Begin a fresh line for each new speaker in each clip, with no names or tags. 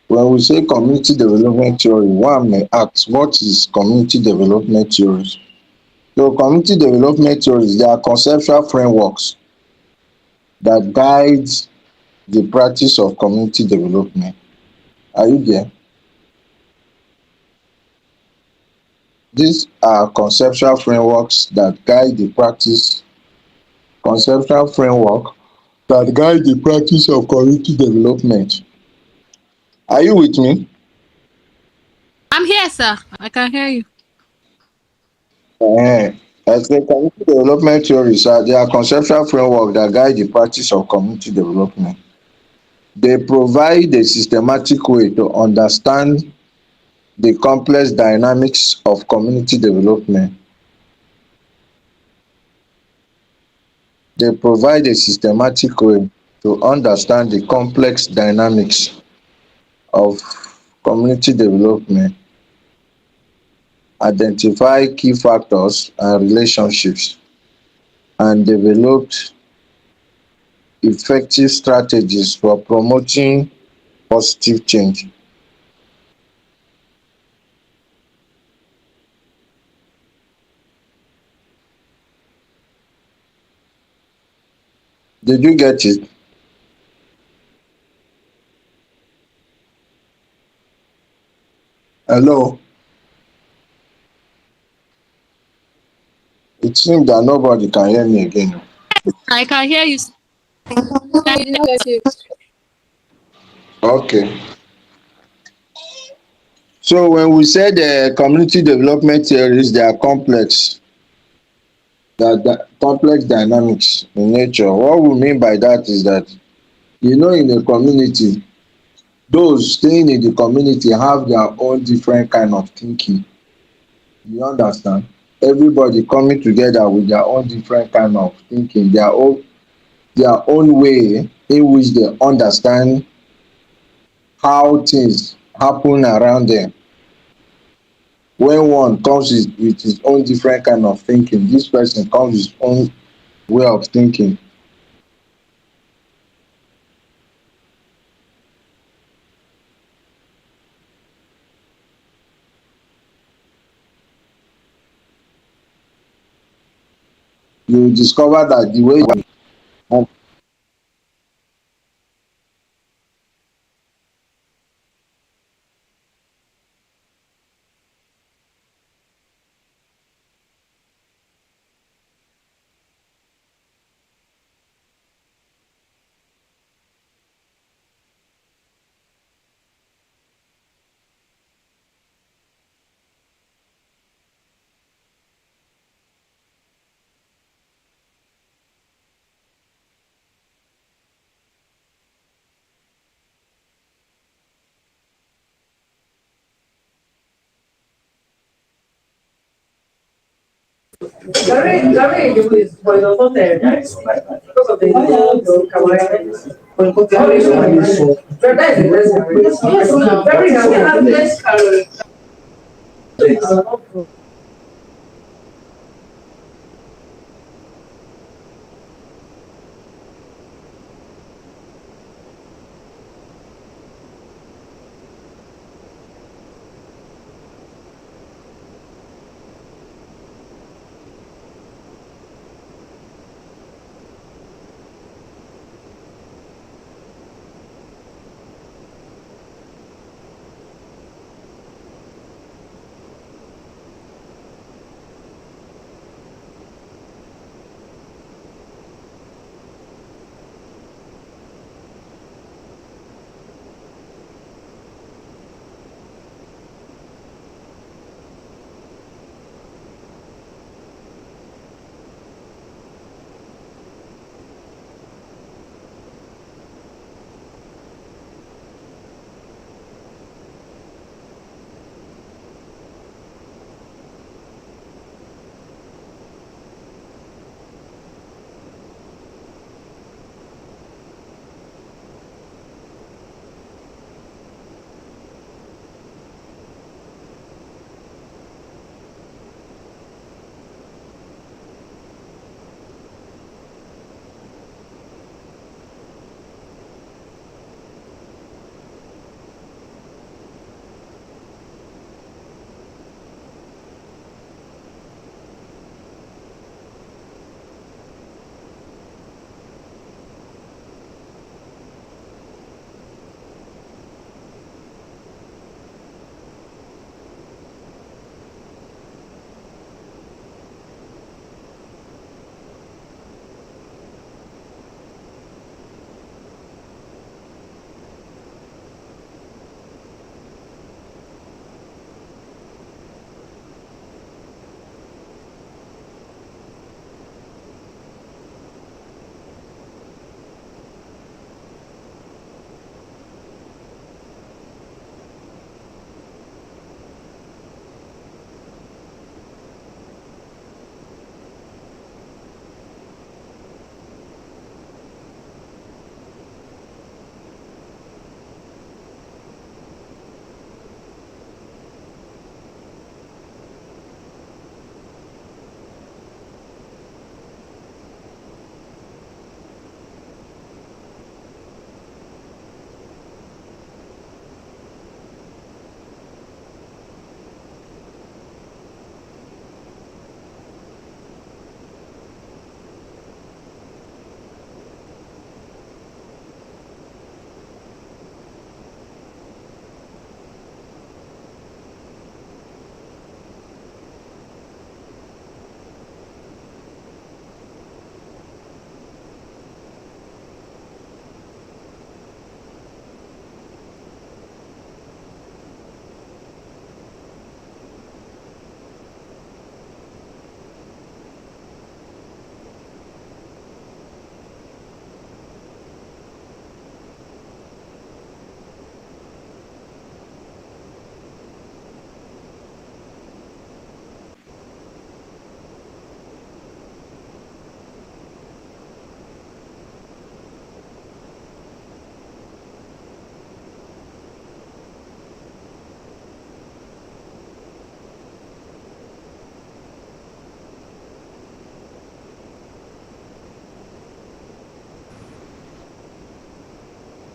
When we say community development theory, one may ask, what is community development theories? So community development theories, they are conceptual frameworks that guide the practice of community development. Are you there? These are conceptual framework that guide the practice of community development. Are you with me?
I'm here, sir. I can hear you.
Ehen. I say community development theories are they are conceptual framework that guide the practice of community development. They provide a systematic way to understand the complex dynamics of community development. They provide a systematic way to understand the complex dynamics of community development, identify key factors and relationships, and develop effective strategies for promoting positive change. Did you get it? Hello? It seems that nobody can hear me again.
I can hear you. I did not get you.
Okay. So when we say the community development theories, they are complex, complex dynamics in nature. What we mean by that is that in a community, those staying in the community have their own different kind of thinking. You understand? Everybody coming together with their own different kind of thinking, their own way in which they understand how things happen around them. When one comes with his own different kind of thinking, this person comes with his own way of thinking. You will discover that the way you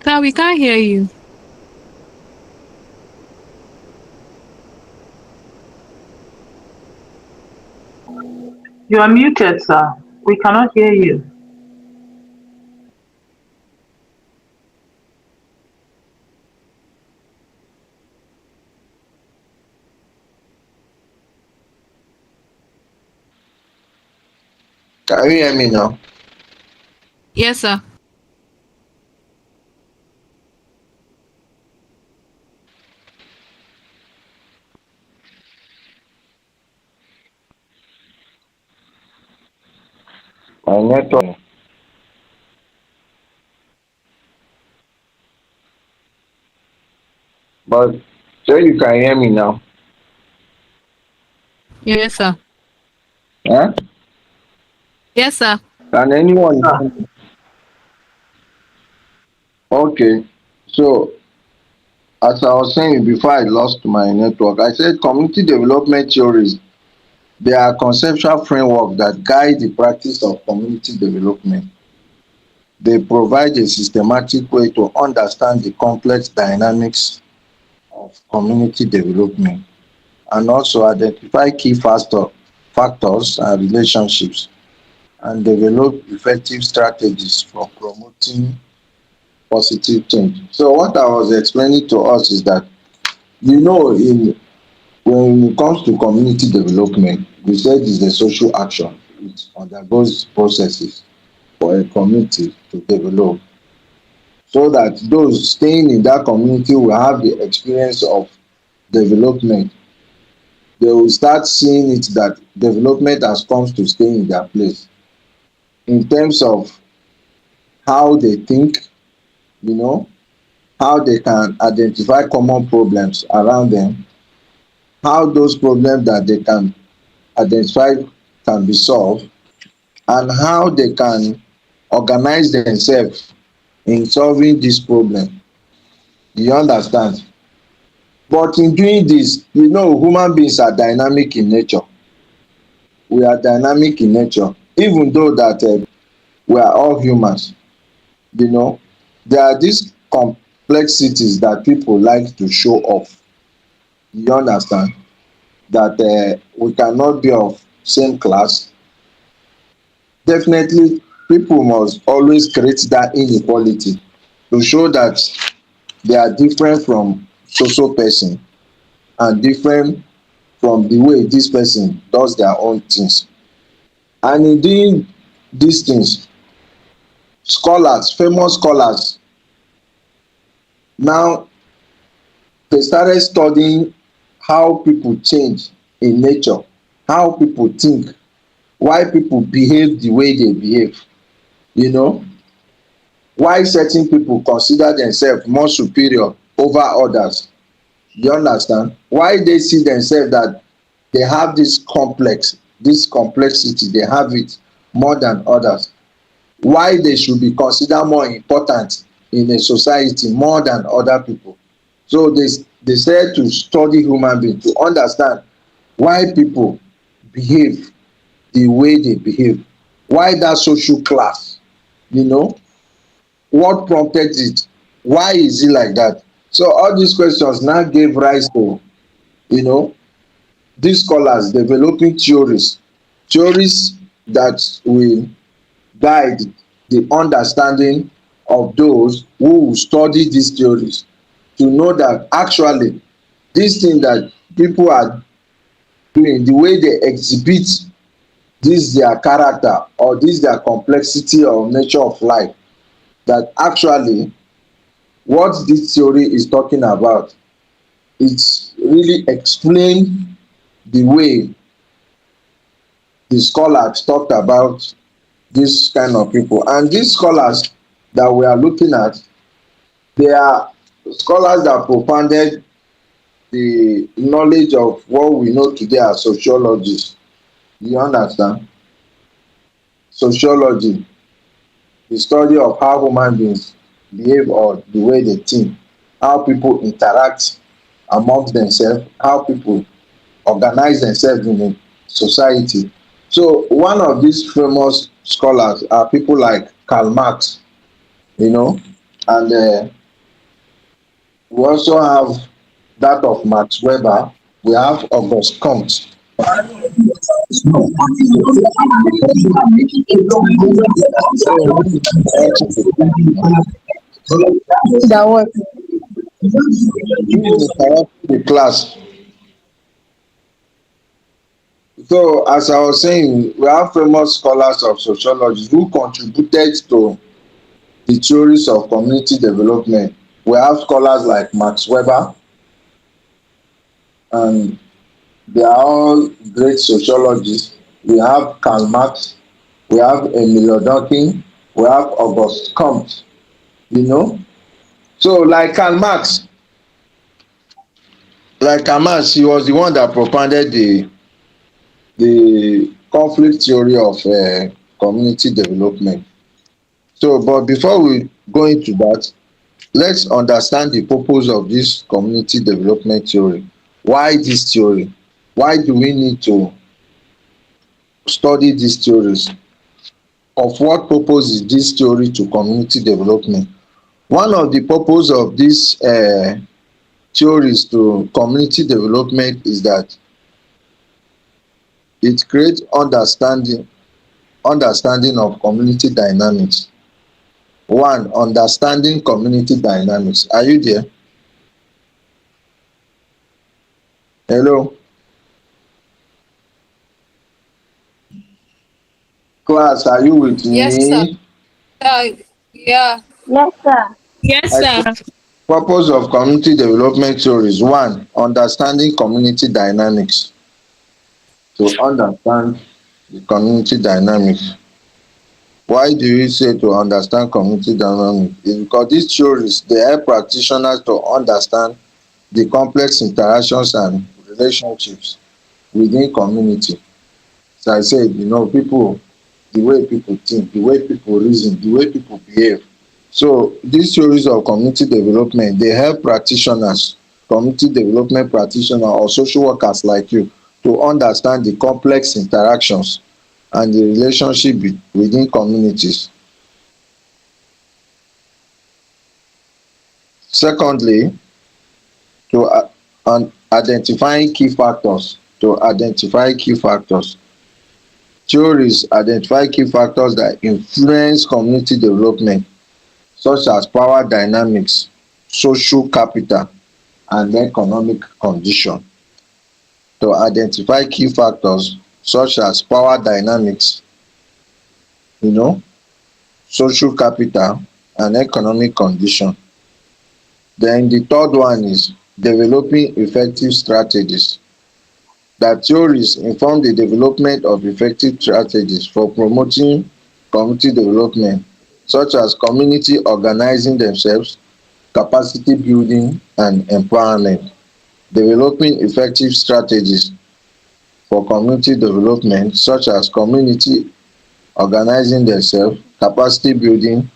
Sir, we can't hear you.
You are muted, sir. We cannot hear you.
Can you hear me now?
Yes, sir.
My network. But so you can hear me now.
Yes, sir.
Huh?
Yes, sir.
Can
Yes,
anyone hear
sir.
me? Okay. So as I was saying before I lost my network, I said community development theories, they are conceptual framework that guide the practice of community development. They provide a systematic way to understand the complex dynamics of community development and also identify key factors and relationships and develop effective strategies for promoting positive change. So what I was explaining to us is that in when it comes to community development, we said it's a social action. It undergoes processes for a community to develop so that those staying in that community will have the experience of development. They will start seeing it that development has come to stay in their place in terms of how they think, you know, how they can identify common problems around them, how those problems that they can identify can be solved, and how they can organize themselves in solving this problem. Do you understand? But in doing this, human beings are dynamic in nature. We are dynamic in nature, even though that we are all humans. You know, there are these complexities that people like to show off. You understand? That we cannot be of same class. Definitely, people must always create that inequality to show that they are different from so person and different from the way this person does their own things. And in doing these things, scholars, famous scholars, now they started studying how people change in nature, how people think, why people behave the way they behave, you know, why certain people consider themselves more superior over others. You understand? Why they see themselves that they have this complexity, they have it more than others. Why they should be considered more important in a society more than other people. So they said to study human being to understand why people behave the way they behave, why that social class, you know, what prompted it, why is it like that. So all these questions now gave rise to, you know, these scholars developing theories that will guide the understanding of those who will study these theories to know that actually this thing that people are doing, the way they exhibit this their character or this their complexity or nature of life, that actually what this theory is talking about, it's really explain the way the scholars talked about this kind of people. And these scholars that we are looking at, they are scholars that propounded the knowledge of what we know today as sociologists. You understand? Sociology, the study of how human beings behave or the way they think, how people interact amongst themselves, how people organize themselves in a society. So one of these famous scholars are people like Karl Marx, you know, and We also have that of Max Weber. We have August Comte. So let me correct
That what?
the class. So as I was saying, we have famous scholars of sociology who contributed to the theories of community development. We have scholars like Max Weber, and they are all great sociologists. We have Karl Marx, we have Emilio Durkheim, we have Auguste Comte, you know. So like Karl Marx, he was the one that propounded the conflict theory of community development. So but before we go into that, let's understand the purpose of this community development theory. Why this theory? Why do we need to study these theories? Of what purpose is this theory to community development? One of the purpose of dis theories to community development is that it create understanding of community dynamics. One, understanding community dynamics. Are you there? Hello? Class, are you with
Yes, sir.
me?
Yeah.
Yes, sir.
Yes,
I
sir.
said purpose of community development theories. One, understanding community dynamics. To understand the community dynamics. Why do you say to understand community dynamics? Is because these theories dey help practitioners to understand the complex interactions and relationships within community. As I said, people, the way people think, the way people reason, the way people behave. So these theories of community development dey help practitioners, community development practitioners or social workers like you to understand the complex interactions and the relationship within communities. Secondly, to identify key factors. Theories identify key factors that influence community development such as power dynamics, social capital and economic condition. To identify key factors such as power dynamics, you know, social capital and economic condition. Then the third one is developing effective strategies. That theories inform the development of effective strategies for promoting community development such as community organizing themselves, capacity building and empowerment. Developing effective strategies for community development such as community organizing themselves, capacity building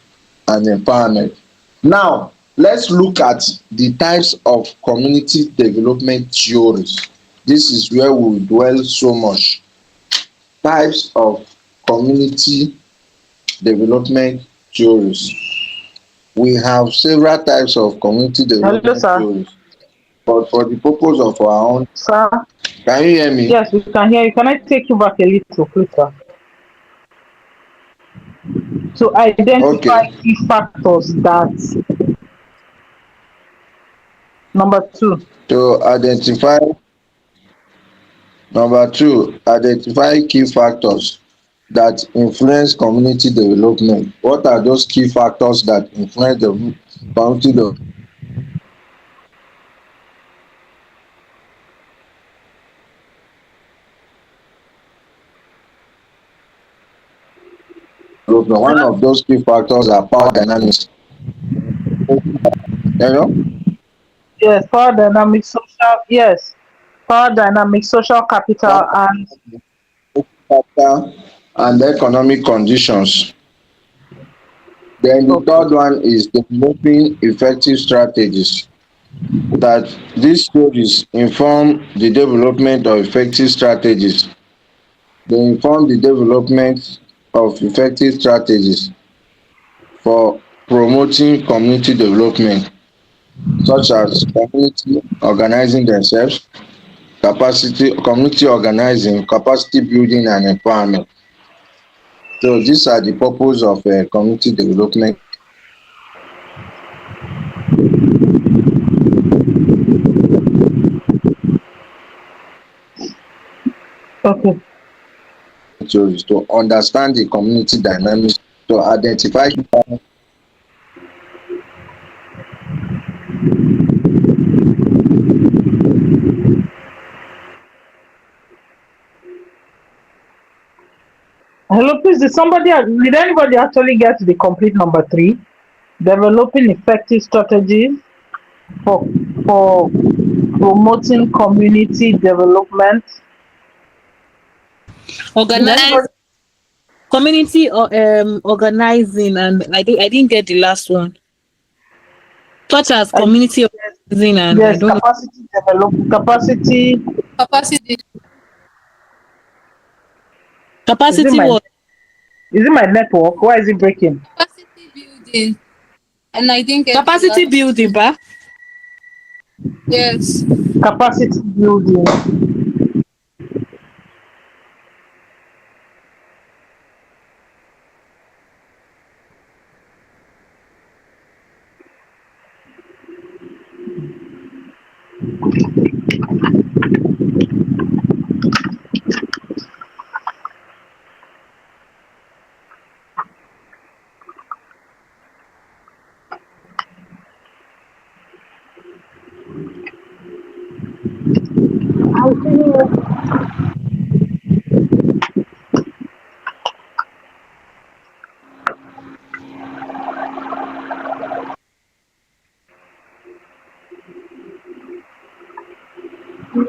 and empowerment. Now let's look at the types of community development theories. This is where we dwell so much. Types of community development theories. We have several types of community
Hello,
development
sir.
theories, but for the purpose of our own,
Sir.
can you hear me?
Yes, we can hear you. Can I take you back a little, please, sir? To identify
Okay.
key factors that number two.
To identify Number two, identify key factors that influence community development. What are those key factors that influence the community development? One
Sir?
of those key factors are power dynamics. You know,
Yes, power dynamic, social, yes, power dynamic, social capital,
power,
and
capital, and economic conditions. Then the
okay.
third one is developing effective strategies. That these stories inform the development of effective strategies. They inform the development of effective strategies for promoting community development. such as community organizing themselves, community organizing, capacity building and empowerment. So these are the purpose of community development
Okay.
to understand the community dynamics, to identify
Hello, please. Did anybody actually get the complete number three? Developing effective strategies for for promoting community development. Did
Organize
anybody?
community or organizing, and I didn't get the last one. Such as
I,
community organizing, and I
yes,
don't know.
capacity.
Capacity.
Is it
Capacity
my
what?
is it my network? Why is it breaking?
Capacity building. And I didn't get the capacity last. Building, ba? Yes.
Capacity building.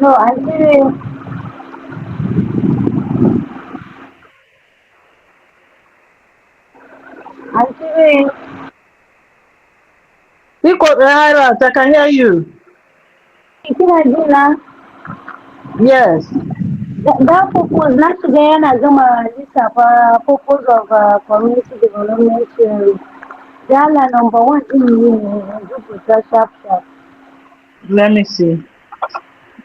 No, I'm saying. I can hear you. Kina jina Yes. That purpose na shiga yana gama lissafa purpose of community development theory. Dala number one in rubuta sharp sharp. Let me see.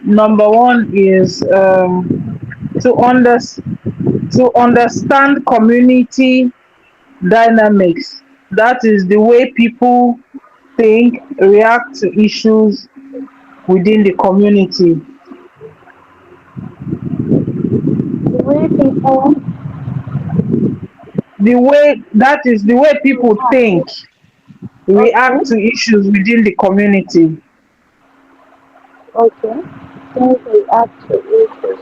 Number one is to understand community dynamics. That is the way people think, react to issues within the community. The way people, that is the way people think, react to issues within the community. Okay. Think react to issues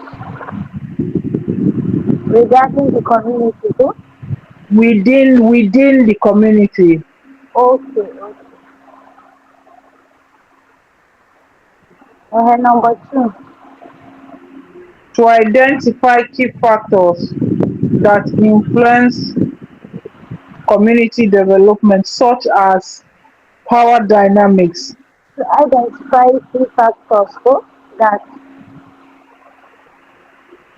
regarding the community too? Within the community. Okay, okay. Number two. To identify key factors that influence community development, such as power dynamics. To identify key factors too,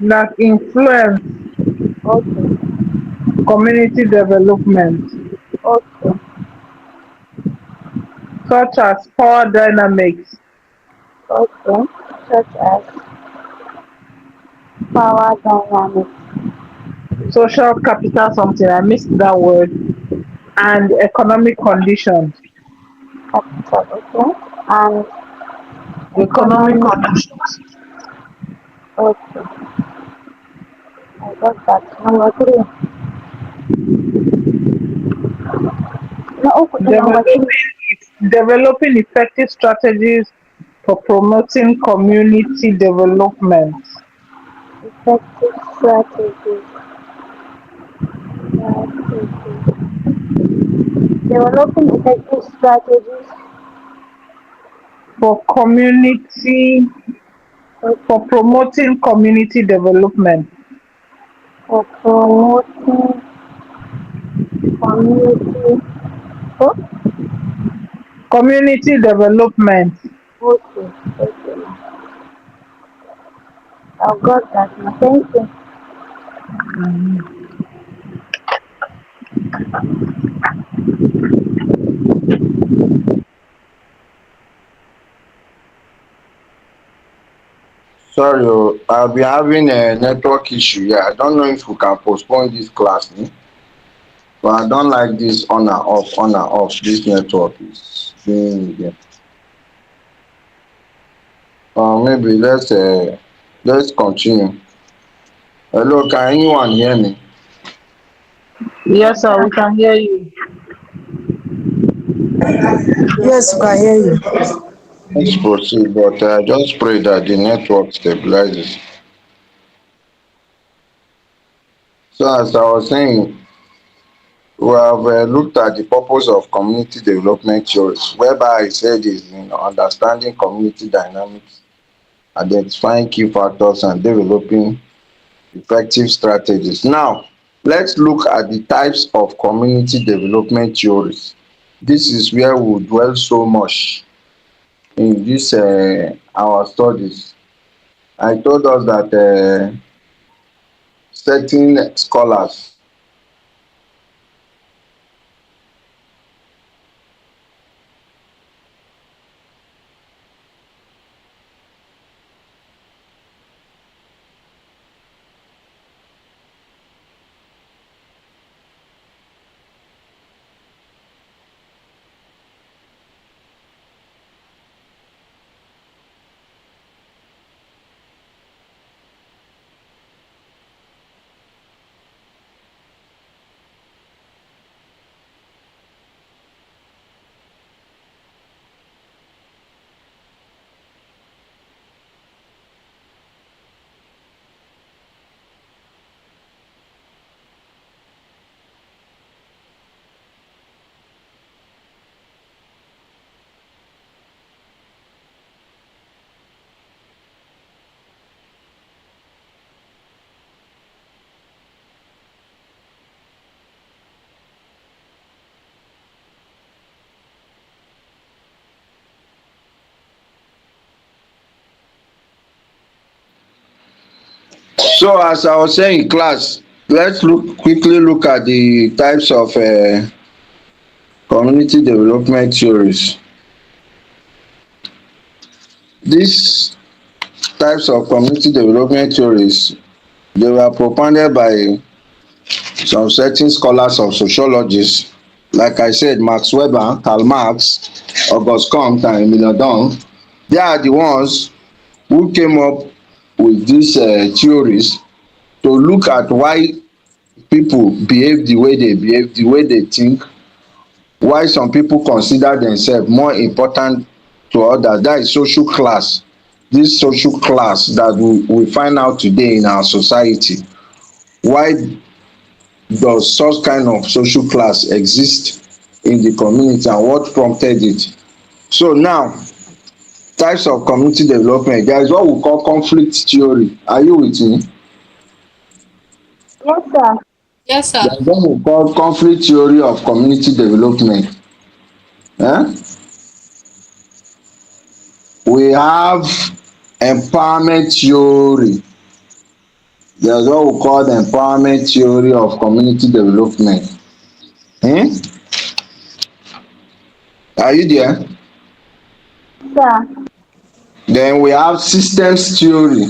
that influence, okay, community development. Okay. Such as power dynamics. Okay. Such as power dynamics. Social capital something, I missed that word. And economic conditions. Capital, okay. And economic conditions. Okay. I got that. Number three. No, okay, number developing effective strategies for promoting community development. Effective strategies. Developing effective strategies for community, for promoting community development. For promoting community, oh, community development. Okay, okay. I've got that now. Thank you.
Sorry, oh, I'll be having a network issue. Yeah, I don't know if we can postpone this class, but I don't like this on and off. This network is doing again. Maybe let's continue. Hello, can anyone hear me?
Yes, sir, we can hear you.
Yes, we can hear you.
Let's proceed, but I just pray that the network stabilizes. So, as I was saying, we have looked at the purpose of community development theories, whereby I said is in understanding community dynamics, identifying key factors, and developing effective strategies. Now, let's look at the types of community development theories. This is where we dwell so much in this our studies. I told us that certain scholars So as I was saying in class, let's quickly look at the types of community development theories. These types of community development theories, they were propounded by some certain scholars of sociologists. Like I said, Max Weber, Karl Marx, Auguste Comte, and Emile Durkheim. They are the ones who came up with these theories to look at why people behave the way they behave, the way they think, why some people consider themselves more important to others. That is social class. This social class that we find out today in our society. Why does such kind of social class exist in the community and what prompted it? So now, types of community development. There is what we call conflict theory. Are you with me?
Yes, sir.
Yes, sir.
There is what we call conflict theory of community development. Eh? We have empowerment theory. There is what we call the empowerment theory of community development. Hmm? Are you there?
Sir.
Then we have systems theory.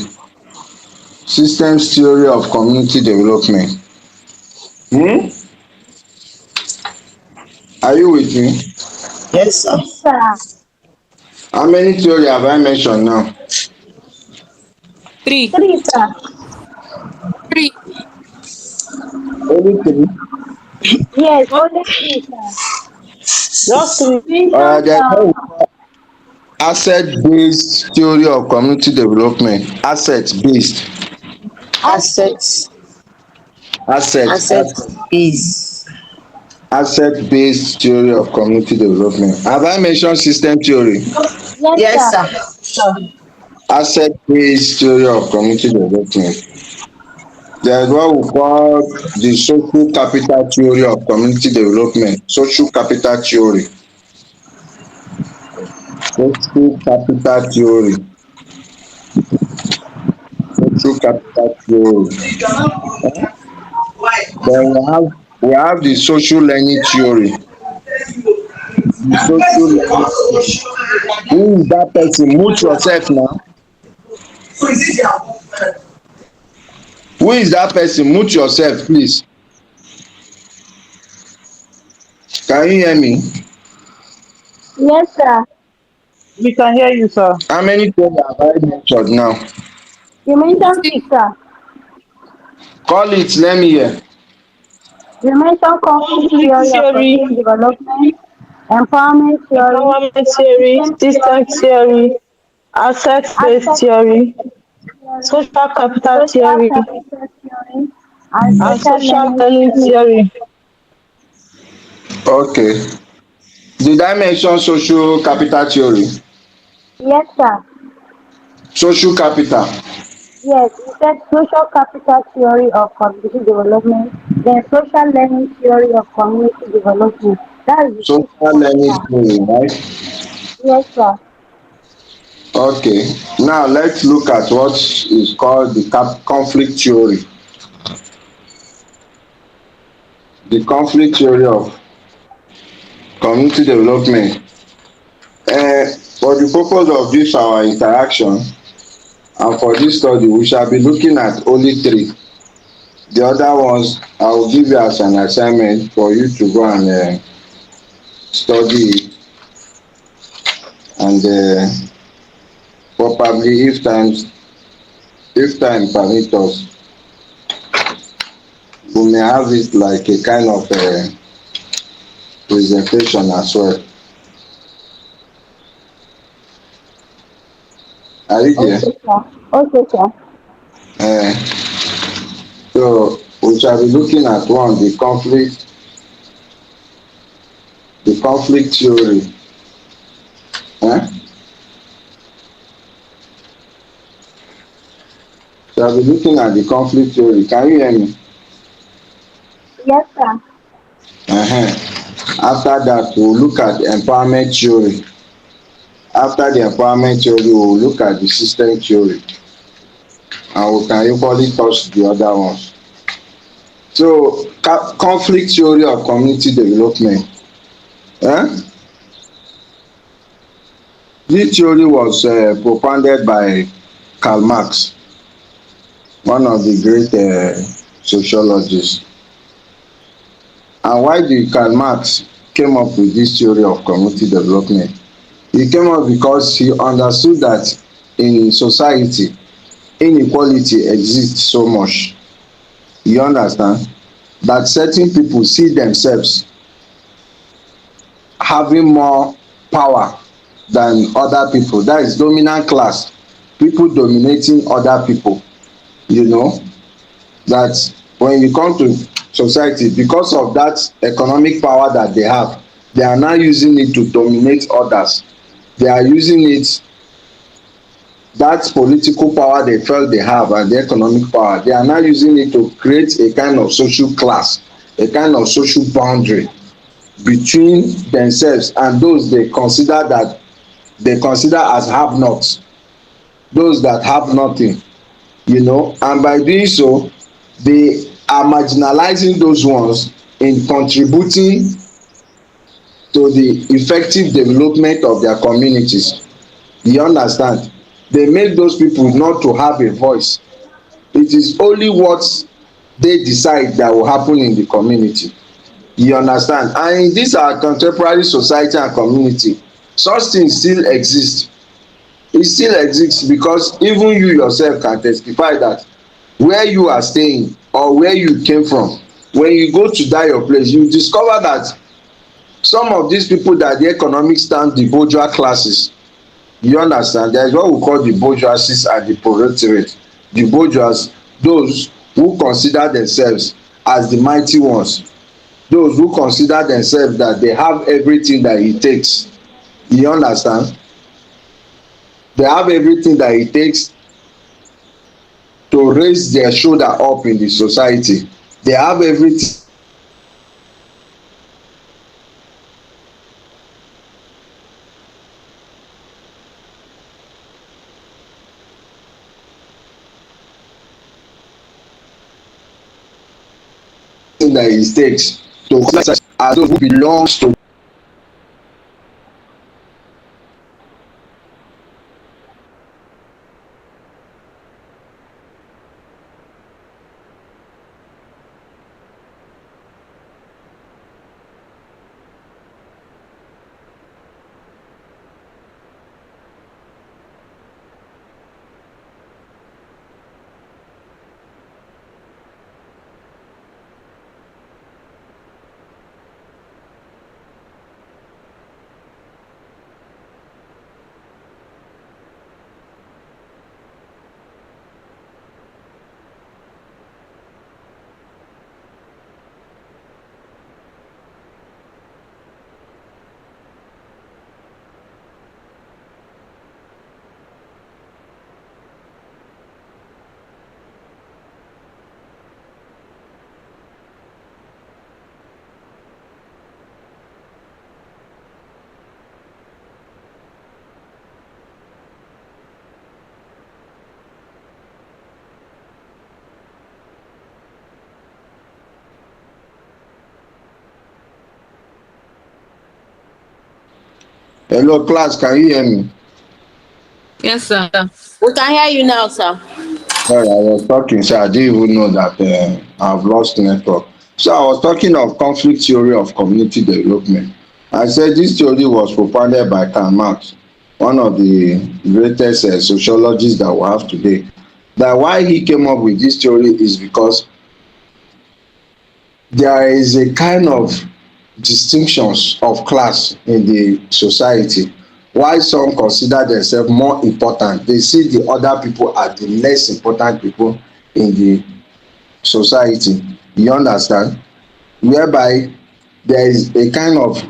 Systems theory of community development. Hmm? Are you with me?
Yes, sir.
Yes, sir.
How many theory have I mentioned now?
Three.
Three, sir.
Three.
Only three.
Yes, only three, sir.
Just three.
Mention
There's what we call asset based theory of community development. Asset based.
assets.
Assets.
Asset.
Asset is.
Asset based theory of community development. Have I mentioned system theory?
Yes,
Yes,
sir.
sir.
Asset based theory of community development. There is what we call the social capital theory of community development. Social capital theory. Social capital theory. Social capital theory. Then we have the social learning theory. The social learning theory. Who is that person? Mute yourself now. Who is that person? Mute yourself, please. Can you hear me?
Yes, sir.
We can hear you, sir.
How many times have I mentioned now?
You mentioned six, sir.
Call it, let me hear.
You mentioned conflict
Conflict
theory of
theory,
community development, empowerment theory,
empowerment theory,
system
system
theory,
theory, asset-based
aspect
theory,
theory,
social capital
social
theory,
capital theory, and
and
social
social
learning
learning
theory.
theory.
Okay. Did I mention social capital theory?
Yes, sir.
Social capital.
Yes, you said social capital theory of community development, then social learning theory of community development. That is the
Social
fifth one,
learning
sir.
theory, right?
Yes, sir.
Okay. Now let's look at what is called the conflict theory. The conflict theory of community development. For the purpose of this our interaction and for this study, we shall be looking at only three. The other ones I will give you as an assignment for you to go and study it, and probably if time permit us, we may have it like a kind of presentation as well. Are you there?
Okay, sir. Okay, sir.
Uh, so we shall be looking at one, the conflict theory. Eh? Shall be looking at the conflict theory. Can you hear me?
Yes, sir.
After that, we'll look at the empowerment theory. After the empowerment theory, we'll look at the system theory, and we can equally touch the other ones. So, conflict theory of community development. Eh? This theory was propounded by Karl Marx, one of the great sociologists. And why did Karl Marx came up with this theory of community development? He came up because he understood that in society, inequality exists so much. You understand? That certain people see themselves having more power than other people. That is dominant class. People dominating other people. You know, that when you come to society, because of that economic power that they have, they are now using it to dominate others. They are using it, that political power they felt they have and the economic power, they are now using it to create a kind of social class, a kind of social boundary between themselves and those they consider as have nots, those that have nothing, you know. And by doing so, they are marginalizing those ones in contributing to the effective development of their communities. You understand? They make those people not to have a voice. It is only what they decide that will happen in the community. You understand? And in this our contemporary society and community, such things still exist. It still exists because even you yourself can testify that where you are staying or where you came from, when you go to that your place, you discover that some of these people that the economic stand, the bourgeois classes, you understand, there is what we call the bourgeoisie and the proletariat. The bourgeois, those who consider themselves as the mighty ones, those who consider themselves that they have everything that it takes. You understand? They have everything that it takes to raise their shoulder up in the society. They have everything that it takes to consider as those who belongs to. Hello, class, can you hear me?
Yes, sir.
We can hear you now, sir.
Sorry, I was talking, so I didn't even know that I've lost network. So I was talking of conflict theory of community development. I said this theory was propounded by Karl Marx, one of the greatest sociologists that we have today. That why he came up with this theory is because there is a kind of distinctions of class in the society. Why some consider themselves more important, they see the other people as the less important people in the society. You understand? Whereby there is a kind of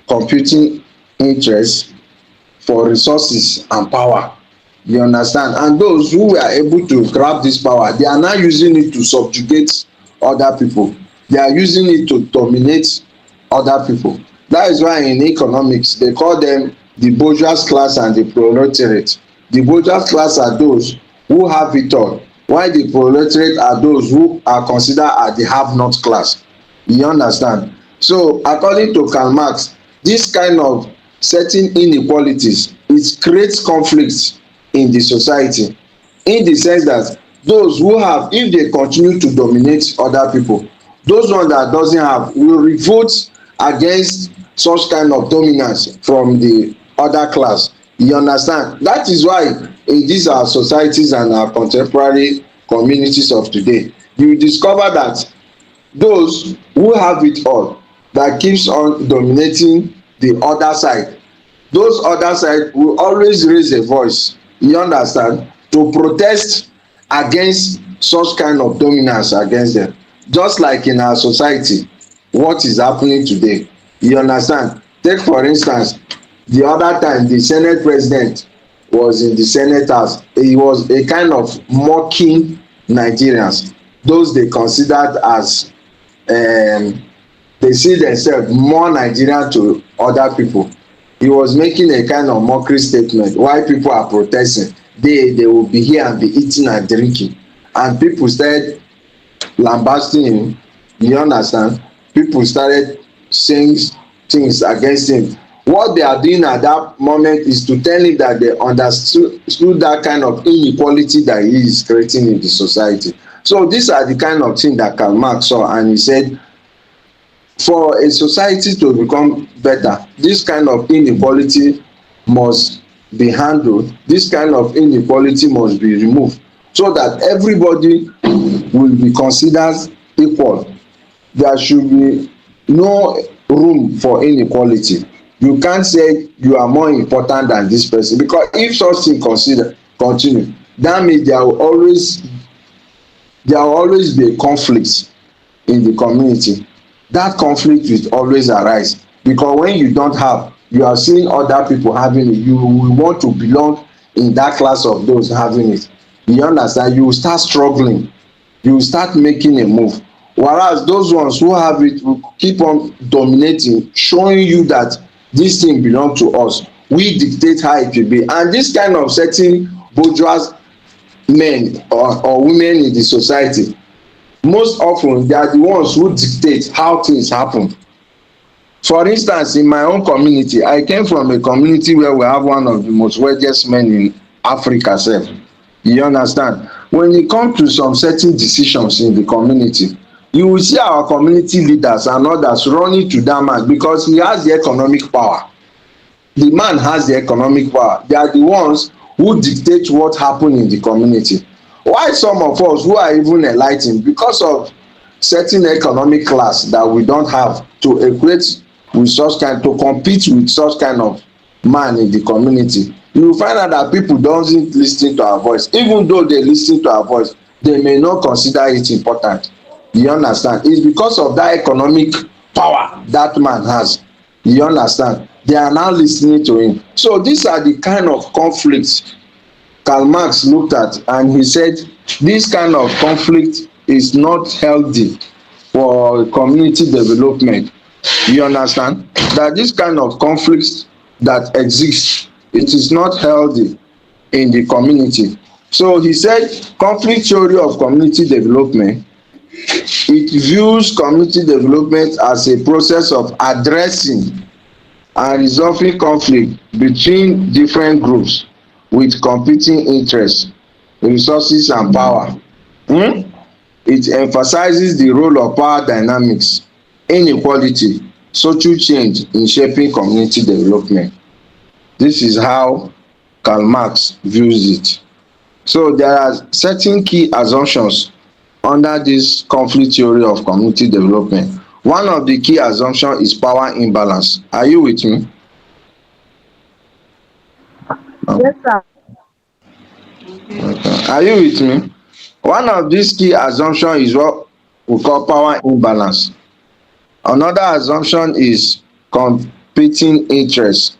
computing interest for resources and power. You understand? And those who were able to grab this power, they are now using it to subjugate other people. They are using it to dominate other people. That is why in economics they call them the bourgeois class and the proletariat. The bourgeois class are those who have it all, while the proletariat are those who are considered as the have not class. You understand? So according to Karl Marx, this kind of certain inequalities, it creates conflicts in the society, in the sense that those who have, if they continue to dominate other people, those ones that doesn't have will revolt against such kind of dominance from the other class. You understand? That is why in these our societies and our contemporary communities of today, you discover that those who have it all, that keeps on dominating the other side, those other side will always raise a voice, you understand, to protest against such kind of dominance against them. Just like in our society, what is happening today, you understand. Take for instance, the other time the senate president was in the senate house, he was a kind of mocking Nigerians, those they considered as they see themselves more Nigerian to other people. He was making a kind of mockery statement while people are protesting. They will be here and be eating and drinking, and people started lambasting him. You understand? People started saying things against him. What they are doing at that moment is to tell him that they understood that kind of inequality that he is creating in the society. So these are the kind of things that Karl Marx saw, and he said for a society to become better, this kind of inequality must be handled, this kind of inequality must be removed, so that everybody will be considered equal. There should be no room for inequality. You can't say you are more important than this person, because if such thing continue, that means there will always be a conflict in the community. That conflict will always arise, because when you don't have, you are seeing other people having it, you will want to belong in that class of those having it. You understand? You will start struggling, you will start making a move, whereas those ones who have it will keep on dominating, showing you that this thing belong to us, we dictate how it will be. And this kind of certain bourgeois men or women in the society, most often they are the ones who dictate how things happen. For instance, in my own community, I came from a community where we have one of the most wealthiest men in Africa sef. You understand? When e come to some certain decisions in the community, you will see our community leaders and others running to that man, because he has the economic power. The man has the economic power. They are the ones who dictate what happen in the community. Why some of us who are even enlightened, because of certain economic class that we don't have to equate with such kind, to compete with such kind of man in the community, you will find out that people doesn't listen to our voice. Even though they listen to our voice, they may not consider it important. You understand? It's because of that economic power that man has. You understand? They are now listening to him. So these are the kind of conflicts Karl Marx looked at, and he said this kind of conflict is not healthy for community development. You understand? That this kind of conflicts that exist, it is not healthy in the community. So he said conflict theory of community development, it views community development as a process of addressing and resolving conflict between different groups with competing interests, resources and power. It emphasizes the role of power dynamics, inequality, social change in shaping community development. This is how Karl Marx views it. So there are certain key assumptions under this conflict theory of community development. One of the key assumptions is power imbalance. Are you with me?
Yes, sir.
Are you with me? One of these key assumptions is what we call power imbalance. Another assumption is competing interest,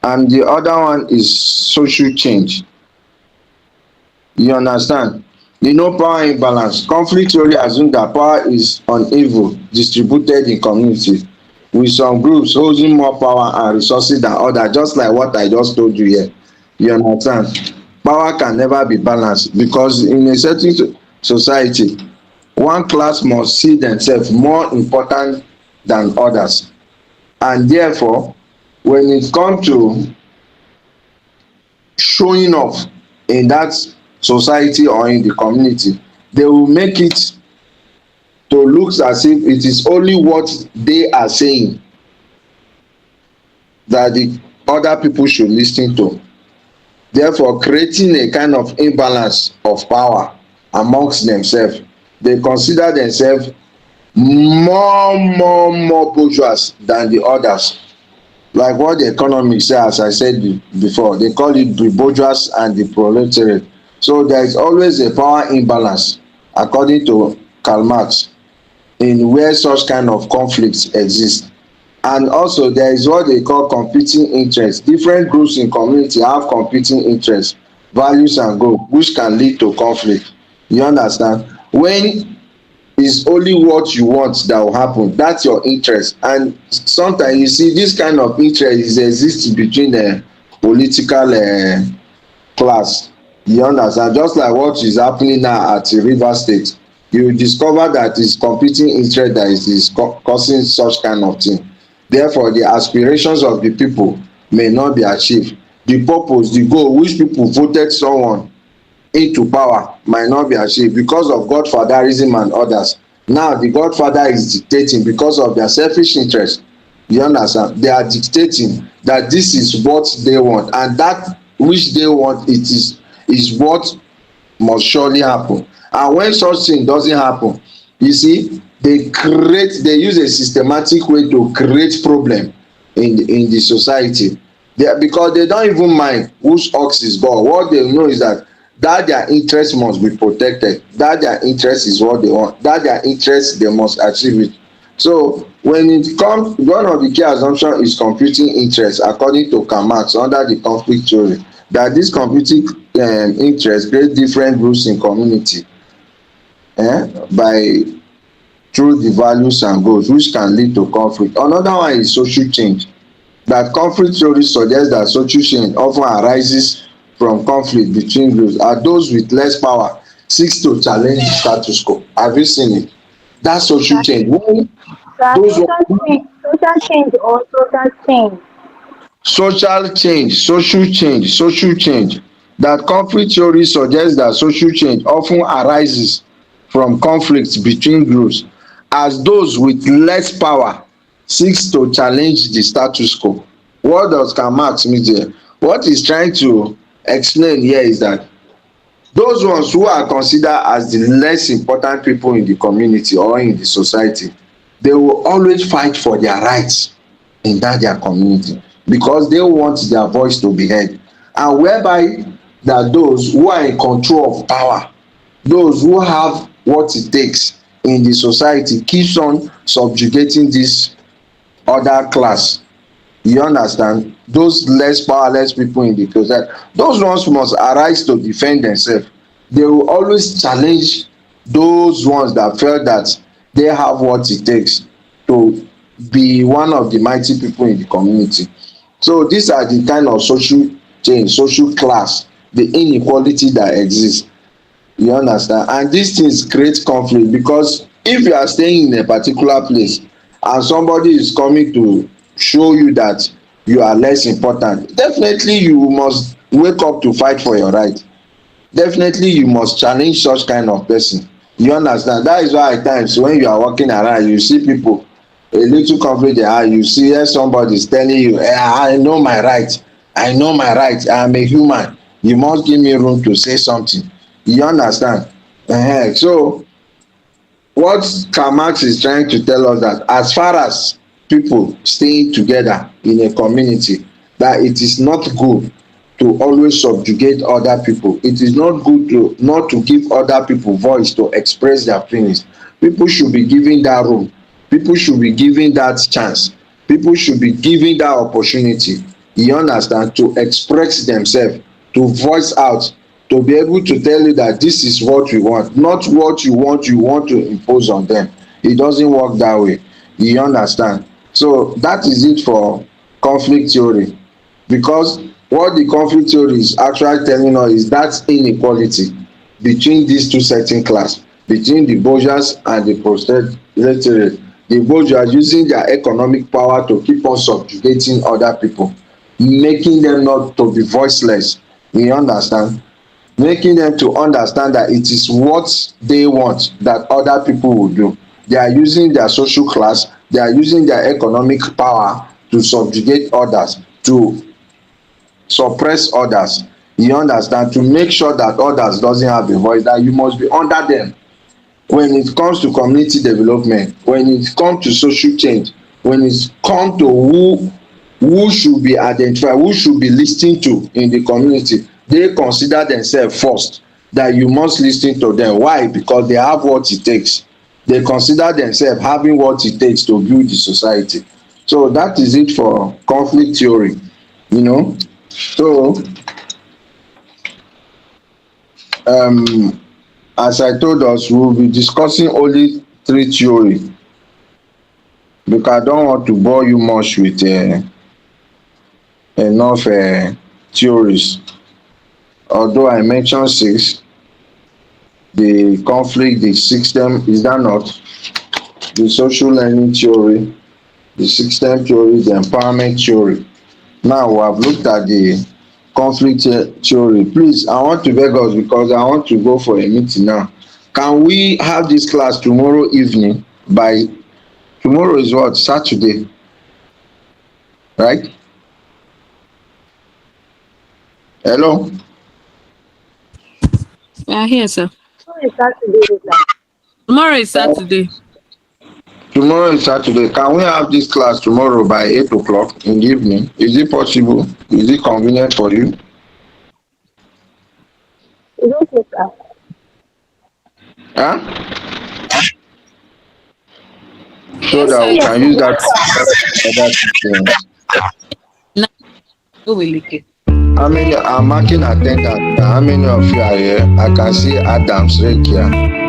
and the other one is social change. You understand? You know power imbalance. Conflict theory assume that power is uneven distributed in community, with some groups holding more power and resources than others, just like what I just told you here. You understand? Power can never be balanced because in a certain society, one class must see themselves more important than others, and therefore when it come to showing off in that society or in the community, they will make it to look as if it is only what they are saying that the other people should lis ten to, therefore creating a kind of imbalance of power amongst themselves. They consider themselves more bourgeois than the others, like what the economics say. As I said before, they call it the bourgeois and the proletariat. So there is always a power imbalance according to Karl Marx in where such kind of conflicts exist. And also there is what they call competing interests. Different groups in community have competing interests, values and goals, which can lead to conflict. You understand? When is only what you want that will happen, that's your interest. And sometimes you see this kind of interest exists between the political class. You understand? Just like what is happening now at River State, you will discover that it's competing interest that is causing such kind of thing. Therefore the aspirations of the people may not be achieved. The purpose, the goal which people voted someone into power might not be achieved because of godfatherism and others. Now the godfather is dictating because of their selfish interest. You understand? They are dictating that this is what they want, and that which they want, it is what must surely happen. And when such thing doesn't happen, you see, they use a systematic way to create problem in the society. Because they don't even mind whose ox is God. What they know is that their interest must be protected, that their interest is what they want, that their interest they must achieve it. So when it comes, one of the key assumptions is competing interest according to Karl Marx under the conflict theory, that this competing interest create different groups in community by through the values and goals, which can lead to conflict. Another one is social change. That conflict theory suggests that social change often arises from conflict between groups, and those with less power seeks to challenge the status quo. Have you seen it? That social change. When
Sir,
those
social change or social change.
social change. That conflict theory suggests that social change often arises from conflicts between groups, as those with less power seeks to challenge the status quo. What does Karl Marx mean there? What he's trying to explain here is that those ones who are considered as the less important people in the community or in the society, they will always fight for their rights in that their community because they want their voice to be heard. And whereby that those who are in control of power, those who have what it takes in the society, keeps on subjugating this other class. You understand? Those less powerless people in the society, those ones must arise to defend themselves. They will always challenge those ones that felt that they have what it takes to be one of the mighty people in the community. So these are the kind of social change, social class, the inequality that exists. You understand? And these things create conflict because if you are staying in a particular place and somebody is coming to show you that you are less important, definitely you must wake up to fight for your right. Definitely you must challenge such kind of person. You understand? That is why at times when you are walking around you see people a little conflict dey have, you see where somebody is telling you, I know my right, I know my right, I am a human, you must give me room to say something. You understand? So what Karl Marx is trying to tell us, that as far as people staying together in a community, that it is not good to always subjugate other people. It is not good to not to give other people voice to express their feelings. People should be given that room. People should be given that chance. People should be given that opportunity. You understand? To express themselves, to voice out, to be able to tell you that this is what we want, not what you want to impose on them. It doesn't work that way. You understand? So that is it for conflict theory. Because what the conflict theory is actually telling us is that inequality between these two certain class, between the bourgeois and the proletariat. The bourgeois using their economic power to keep on subjugating other people, making them not to be voiceless. You understand? Making them to understand that it is what they want that other people will do. They are using their social class, they are using their economic power to subjugate others, to suppress others. You understand? To make sure that others doesn't have a voice, that you must be under them. When it comes to community development, when it comes to social change, when it comes to who should be identified, who should be listened to in the community, they consider themselves first, that you must listen to them. Why? Because they have what it takes. They consider themselves having what it takes to build the society. So that is it for conflict theory. You know, so um as I told us, we will be discussing only three theory, because I don't want to bore you much with enough theories. Although I mentioned six: the conflict, the system, is that not? The social learning theory, the system theory, the empowerment theory. Now we have looked at the conflict theory. Please, I want to beg us, because I want to go for a meeting now. Can we have this class tomorrow evening? By tomorrow is what? Saturday, right? Hello?
Yeah, here, sir.
Who is Saturday, sir?
Tomorrow is Saturday.
Tomorrow is Saturday. Can we have this class tomorrow by 8 o'clock in the evening? Is it possible? Is it convenient for you?
It's okay, sir.
Huh? So
Yes,
that
sir.
we
Yes,
can
sir.
use that for other things.
No, who will lick it?
How many? I'm marking attendance now. How many of you are here? I can see Adams, Rekia.